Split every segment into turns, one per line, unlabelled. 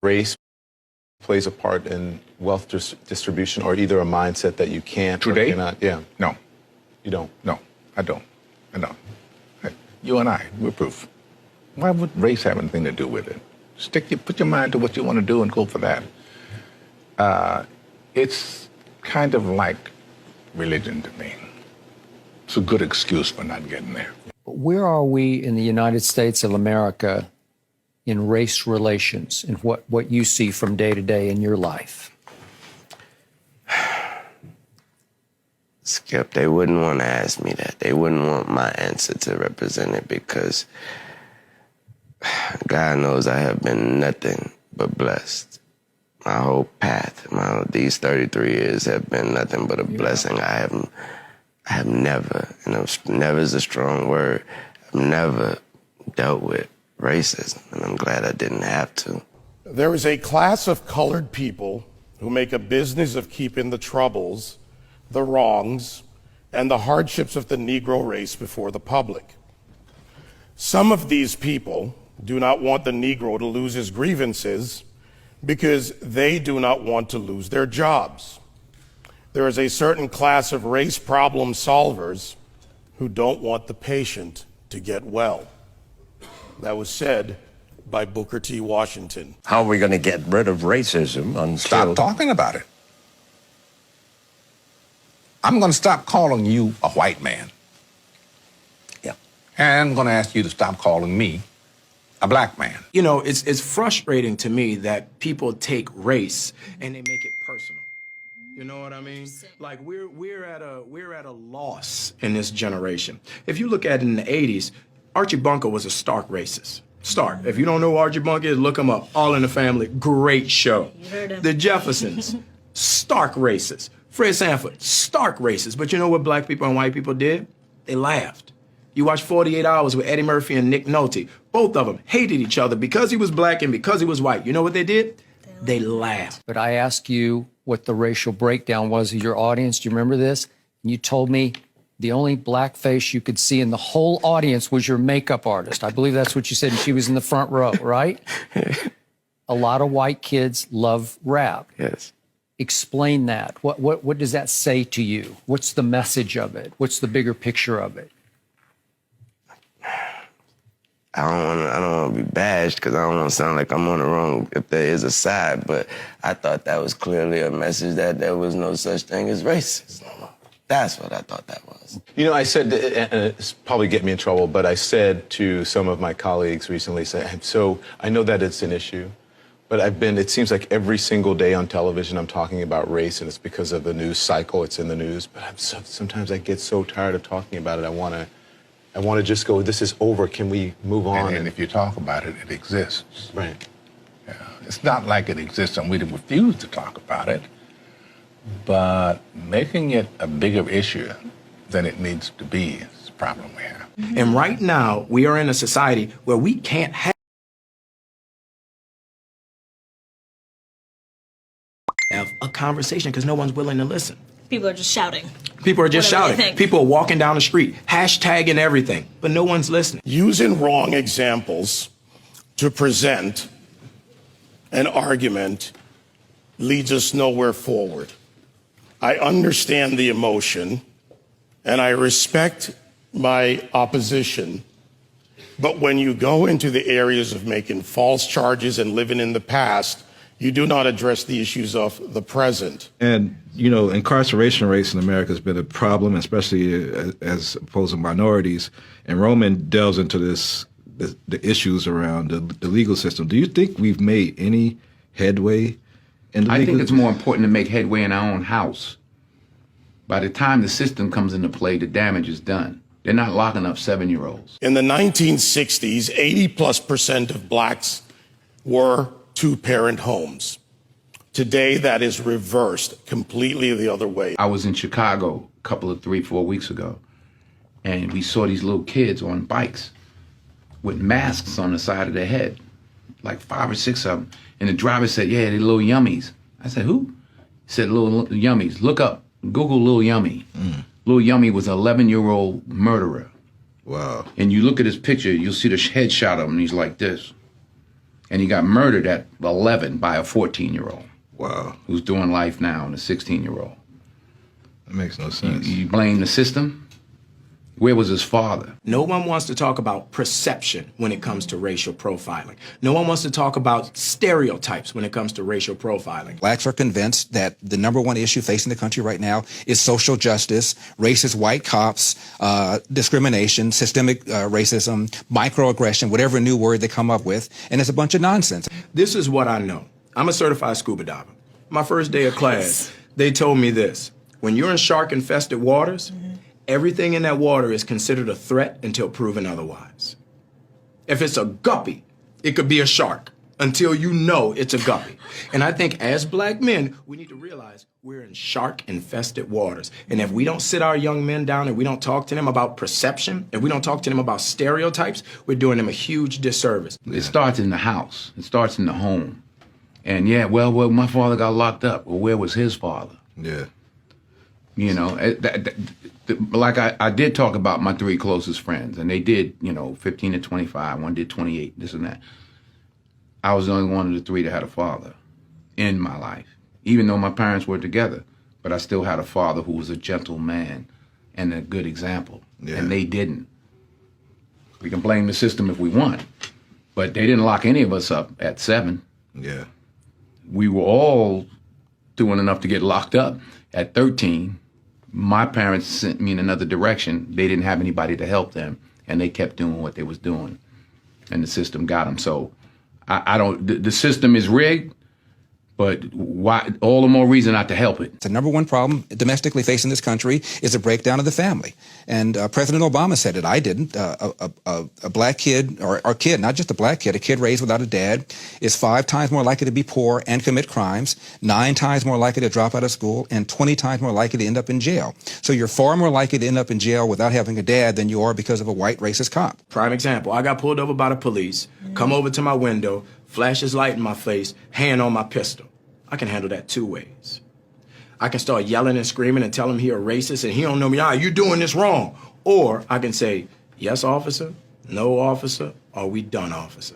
race plays a part in wealth distribution, or either a mindset that you can't or
Today?
cannot? Yeah.
No,
You don't?
no, I don't. I don't. Hey, you and I, we're proof. Why would race have anything to do with it? Put your mind to what you want to do and go for that. It's kind of like religion to me. It's a good excuse for not getting there.
Where are we in the United States of America in race relations and what you see from day to day in your life?
Skip, they wouldn't want to ask me that. They wouldn't want my answer to represent it because God knows I have been nothing but blessed. My whole path, these 33 years have been nothing but a blessing. I have never, never is a strong word, I've never dealt with racism, and I'm glad I didn't have to.
There is a class of colored people who make a business of keeping the troubles, the wrongs, and the hardships of the Negro race before the public. Some of these people do not want the Negro to lose his grievances because they do not want to lose their jobs. There is a certain class of race problem solvers who don't want the patient to get well. That was said by Booker T. Washington.
How are we going to get rid of racism until...
Stop talking about it. I'm going to stop calling you a white man.
Yeah.
And I'm going to ask you to stop calling me a black man.
You know, it's frustrating to me that people take race and they make it personal. You know what I mean? Like we're at a loss in this generation. If you look at it in the 80s, Archie Bunker was a stark racist. Stark. If you don't know who Archie Bunker is, look him up. All in the Family, great show.
You heard him.
The Jeffersons, stark racist. Fred Sanford, stark racist. But you know what black people and white people did? They laughed. You watch 48 Hours with Eddie Murphy and Nick Nolte. Both of them hated each other because he was black and because he was white. You know what they did? They laughed.
But I asked you what the racial breakdown was of your audience. Do you remember this? And you told me the only black face you could see in the whole audience was your makeup artist. I believe that's what you said, and she was in the front row, right? A lot of white kids love rap.
Yes.
Explain that. What does that say to you? What's the message of it? What's the bigger picture of it?
I don't want to be bashed because I don't want to sound like I'm on the wrong if there is a side, but I thought that was clearly a message that there was no such thing as racism. That's what I thought that was.
You know, I said, and it's probably get me in trouble, but I said to some of my colleagues recently, so I know that it's an issue, but it seems like every single day on television I'm talking about race, and it's because of the news cycle, it's in the news, but sometimes I get so tired of talking about it, I want to just go, this is over, can we move on?
And if you talk about it, it exists.
Right.
Yeah. It's not like it exists and we refuse to talk about it, but making it a bigger issue than it needs to be is the problem we have.
And right now, we are in a society where we can't have a conversation because no one's willing to listen.
People are just shouting.
People are just
Whatever they
shouting.
think.
People are walking down the street, hashtagging everything, but no one's listening.
Using wrong examples to present an argument leads us nowhere forward. I understand the emotion and I respect my opposition, but when you go into the areas of making false charges and living in the past, you do not address the issues of the present.
And, you know, incarceration rates in America has been a problem, especially as opposed to minorities. And Roman delves into the issues around the legal system. Do you think we've made any headway in the
I
legal
think it's more important to make headway in our own house. By the time the system comes into play, the damage is done. They're not locking up 7-year-olds.
In the 1960s, 80+% of blacks were two-parent homes. Today, that is reversed completely the other way.
I was in Chicago a couple of 3-4 weeks ago, and we saw these little kids on bikes with masks on the side of their head, like 5 or 6 of them. And the driver said, yeah, they're little yummies. I said, who? He said, little yummies. Look up, Google Lil Yummy. Lil Yummy was an 11-year-old murderer.
Wow.
And you look at his picture, you'll see the headshot of him, and he's like this. and he got murdered at 11 by a 14-year-old.
Wow.
Who's doing life now, and a 16-year-old.
That makes no sense.
You blame the system? Where was his father?
No one wants to talk about perception when it comes to racial profiling. No one wants to talk about stereotypes when it comes to racial profiling.
Blacks are convinced that the number one issue facing the country right now is social justice, racist white cops, discrimination, systemic racism, microaggression, whatever new word they come up with, and it's a bunch of nonsense.
This is what I know. I'm a certified scuba diver. My first day of class, they told me this. When you're in shark-infested waters, everything in that water is considered a threat until proven otherwise. If it's a guppy, it could be a shark until you know it's a guppy. And I think as black men, we need to realize we're in shark-infested waters. And if we don't sit our young men down and we don't talk to them about perception, if we don't talk to them about stereotypes, we're doing them a huge disservice.
It starts in the house. It starts in the home. And yeah, well, my father got locked up. Well, where was his father?
Yeah.
You know, like I did talk about my 3 closest friends, and they did, 15 to 25. One did 28, this and that. I was the only one of the 3 that had a father in my life, even though my parents were together. But I still had a father who was a gentle man and a good example, and they didn't. We can blame the system if we want, but they didn't lock any of us up at 7.
Yeah.
We were all doing enough to get locked up at 13. My parents sent me in another direction. They didn't have anybody to help them, and they kept doing what they was doing, and the system got them. So I don't. The system is rigged, but why? All the more reason not to help it.
The number one problem domestically facing this country is a breakdown of the family. And President Obama said it. I didn't. A black kid, or kid, not just a black kid, a kid raised without a dad is 5 times more likely to be poor and commit crimes, 9 times more likely to drop out of school, and 20 times more likely to end up in jail. So you're far more likely to end up in jail without having a dad than you are because of a white racist cop.
Prime example, I got pulled over by the police, come over to my window, flash his light in my face, hand on my pistol. I can handle that 2 ways. I can start yelling and screaming and tell him he a racist and he don't know me. You doing this wrong. Or I can say, yes, officer, no, officer, or we done, officer.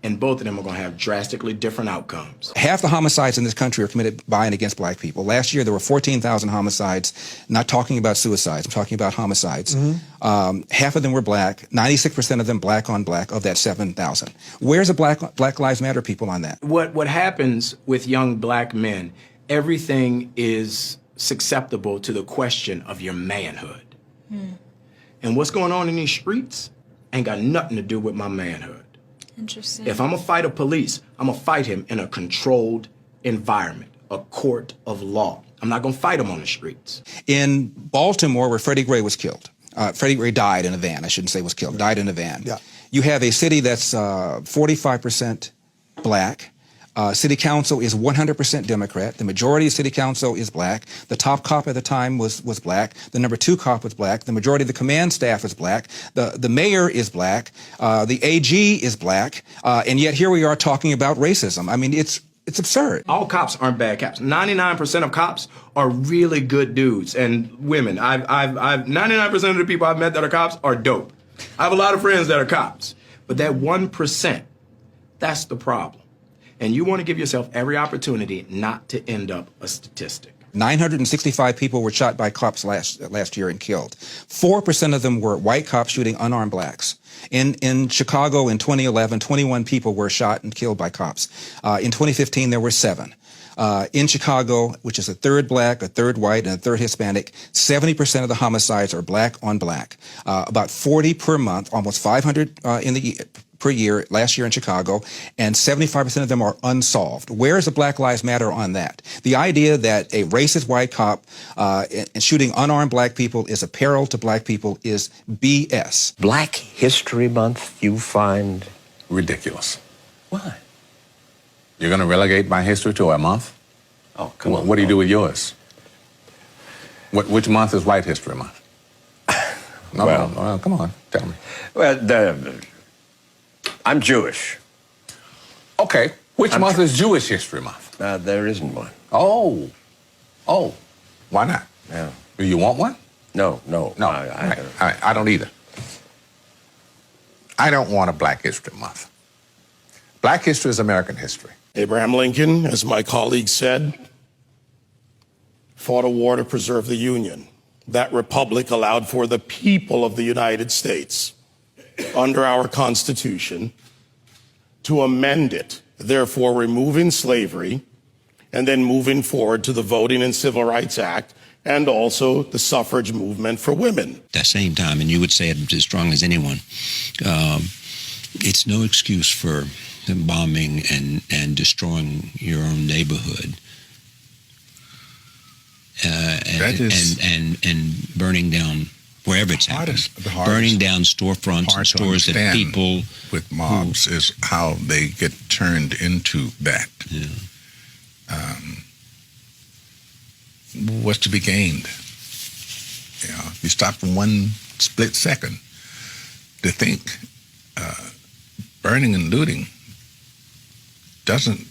And both of them are going to have drastically different outcomes.
Half the homicides in this country are committed by and against black people. Last year, there were 14,000 homicides, not talking about suicides, I'm talking about homicides. Half of them were black, 96% of them black on black of that 7,000. Where's the Black Lives Matter people on that?
What happens with young black men, everything is susceptible to the question of your manhood. And what's going on in these streets ain't got nothing to do with my manhood.
Interesting.
If I'm gonna fight a police, I'm gonna fight him in a controlled environment, a court of law. I'm not gonna fight him on the streets.
In Baltimore, where Freddie Gray was killed, Freddie Gray died in a van. I shouldn't say was killed, died in a van.
Yeah.
You have a city that's 45% black. City council is 100% Democrat. The majority of city council is black. The top cop at the time was black. The number 2 cop was black. The majority of the command staff is black. The mayor is black. The AG is black. And yet here we are talking about racism. I mean, it's absurd.
All cops aren't bad cops. 99% of cops are really good dudes and women. I've 99% of the people I've met that are cops are dope. I have a lot of friends that are cops. But that 1%, that's the problem. And you want to give yourself every opportunity not to end up a statistic.
965 people were shot by cops last year and killed. 4% of them were white cops shooting unarmed blacks. In Chicago in 2011, 21 people were shot and killed by cops. In 2015, there were 7. In Chicago, which is a third black, a third white, and a third Hispanic, 70% of the homicides are black on black. About 40 per month, almost 500 per year last year in Chicago, and 75% of them are unsolved. Where is the Black Lives Matter on that? The idea that a racist white cop and shooting unarmed black people is a peril to black people is BS.
Black History Month, you find
Ridiculous.
why?
You're going to relegate my history to a month?
Oh, come on.
What do you do with yours? Which month is White History Month? No, come on, tell me.
Well, I'm Jewish.
Okay, which month is Jewish History Month?
There isn't one.
Oh, why not?
Yeah.
Do you want one?
No.
I don't either. I don't want a Black History Month. Black history is American history.
Abraham Lincoln, as my colleague said, fought a war to preserve the Union. That republic allowed for the people of the United States, under our Constitution, to amend it, therefore removing slavery, and then moving forward to the Voting and Civil Rights Act, and also the suffrage movement for women.
At that same time, and you would say it as strong as anyone, it's no excuse for bombing and destroying your own neighborhood. And burning down wherever it's happened, burning down storefronts and stores that people
with mobs is how they get turned into that.
Yeah.
What's to be gained? You know, you stop for one split second to think. Burning and looting doesn't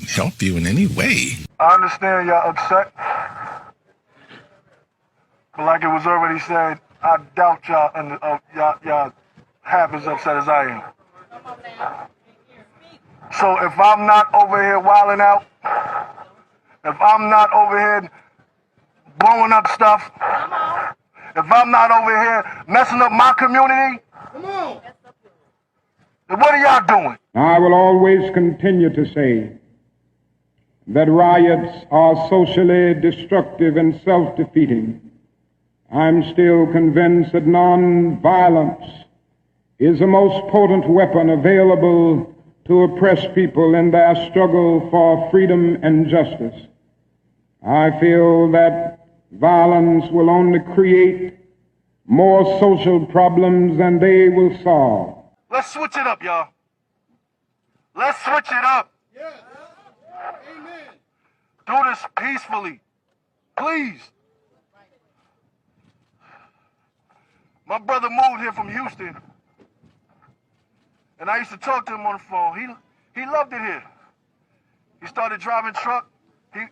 help you in any way.
I understand y'all upset, but like it was already said, I doubt y'all and y'all half as upset as I am. So if I'm not over here wilding out, if I'm not over here blowing up stuff, if I'm not over here messing up my community, then what are y'all doing?
I will always continue to say that riots are socially destructive and self-defeating. I'm still convinced that non-violence is the most potent weapon available to oppress people in their struggle for freedom and justice. I feel that violence will only create more social problems than they will solve.
Let's switch it up, y'all. Let's switch it up. Yeah. Amen. Do this peacefully. Please. My brother moved here from Houston, and I used to talk to him on the phone. He loved it here. He started driving truck. He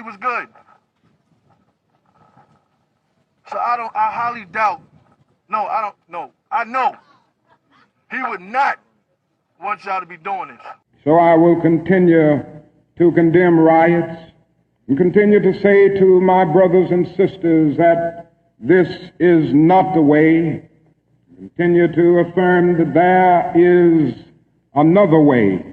was good. So I highly doubt. No, I don't know. I know he would not want y'all to be doing this.
So I will continue to condemn riots and continue to say to my brothers and sisters that this is not the way. Continue to affirm that there is another way.